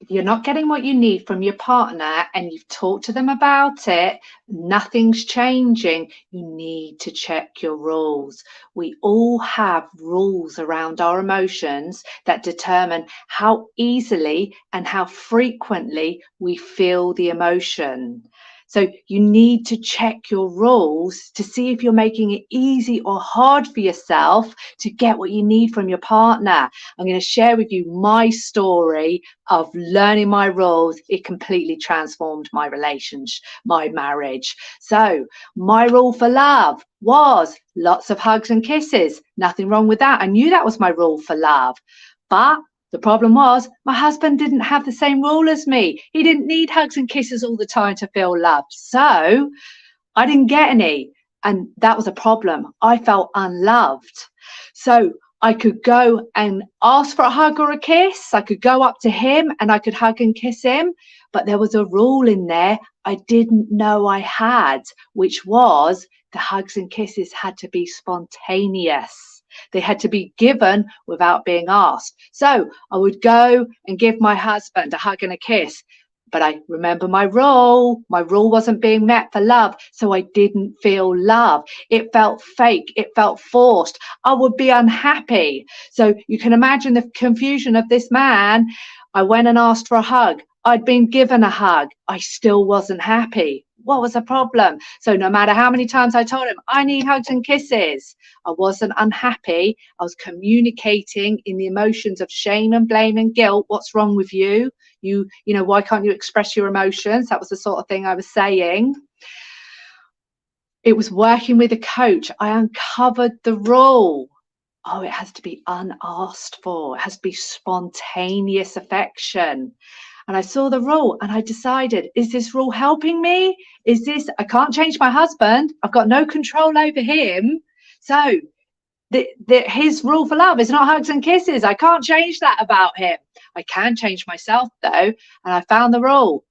If you're not getting what you need from your partner and you've talked to them about it, nothing's changing. You need to check your rules. We all have rules around our emotions that determine how easily and how frequently we feel the emotion. So you need to check your rules to see if you're making it easy or hard for yourself to get what you need from your partner. I'm going to share with you my story of learning my rules. It completely transformed my relationship, my marriage. So my rule for love was lots of hugs and kisses. Nothing wrong with that. I knew that was my rule for love. But the problem was my husband didn't have the same rule as me. He didn't need hugs and kisses all the time to feel loved. So I didn't get any. And that was a problem. I felt unloved. So I could go and ask for a hug or a kiss. I could go up to him and I could hug and kiss him. But there was a rule in there I didn't know I had, which was the hugs and kisses had to be spontaneous. They had to be given without being asked. So I would go and give my husband a hug and a kiss. But I remember my rule. My rule wasn't being met for love. So I didn't feel love. It felt fake. It felt forced. I would be unhappy. So you can imagine the confusion of this man. I went and asked for a hug. I'd been given a hug. I still wasn't happy. What was the problem? So no matter how many times I told him, I need hugs and kisses, I wasn't unhappy. I was communicating in the emotions of shame and blame and guilt. What's wrong with you? You know, why can't you express your emotions? That was the sort of thing I was saying. It was working with a coach. I uncovered the rule. Oh, it has to be unasked for. It has to be spontaneous affection. And I saw the rule and I decided, is this rule helping me? Is this, I can't change my husband. I've got no control over him. So his rule for love is not hugs and kisses. I can't change that about him. I can change myself though. And I found the rule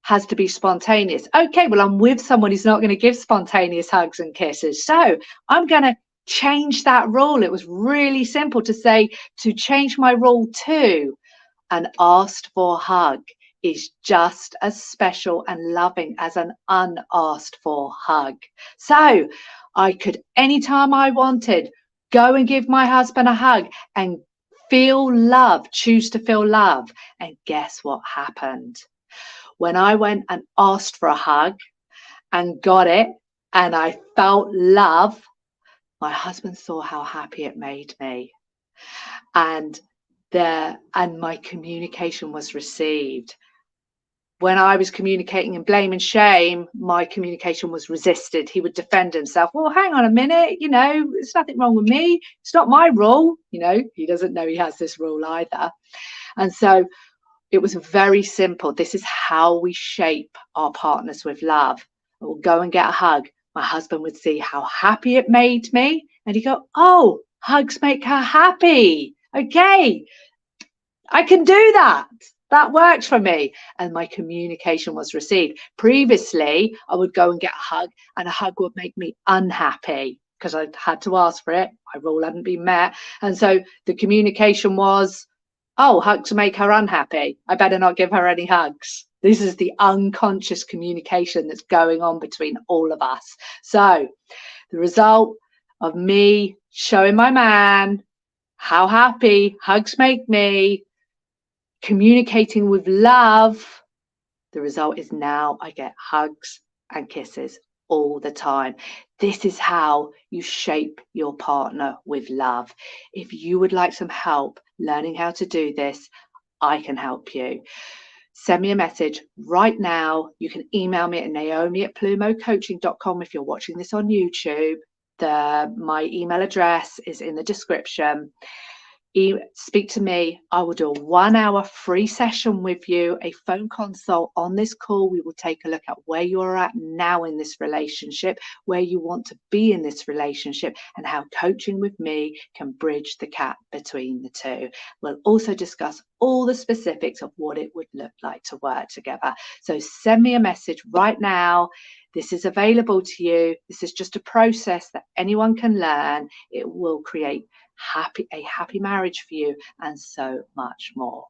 has to be spontaneous. Okay, well, I'm with someone who's not going to give spontaneous hugs and kisses. So I'm going to change that rule. It was really simple to say, to change my rule to an asked for hug is just as special and loving as an unasked for hug. So I could, anytime I wanted, go and give my husband a hug and feel love, choose to feel love. And guess what happened? When I went and asked for a hug and got it and I felt love, my husband saw how happy it made me. And my communication was received. When I was communicating in blame and shame, my communication was resisted. He would defend himself. Well, hang on a minute, you know, there's nothing wrong with me. It's not my rule. You know, he doesn't know he has this rule either. And so it was very simple. This is how we shape our partners with love. We'll go and get a hug. My husband would see how happy it made me. And he'd go, oh, hugs make her happy. Okay, I can do that. That worked for me. And my communication was received. Previously, I would go and get a hug and a hug would make me unhappy because I had to ask for it. My rule hadn't been met. And so the communication was, oh, hugs make her unhappy. I better not give her any hugs. This is the unconscious communication that's going on between all of us. So the result of me showing my man how happy hugs make me, communicating with love, the result is now I get hugs and kisses all the time. This is how you shape your partner with love. If you would like some help learning how to do this, I can help you. Send me a message right now. You can email me at naomi@plumocoaching.com if you're watching this on YouTube. My email address is in the description. Speak to me. I will do a 1 hour free session with you, a phone consult. On this call, we will take a look at where you're at now in this relationship, where you want to be in this relationship, and how coaching with me can bridge the gap between the two. We'll also discuss all the specifics of what it would look like to work together. So send me a message right now. This is available to you. This is just a process that anyone can learn. It will create a happy marriage for you and so much more.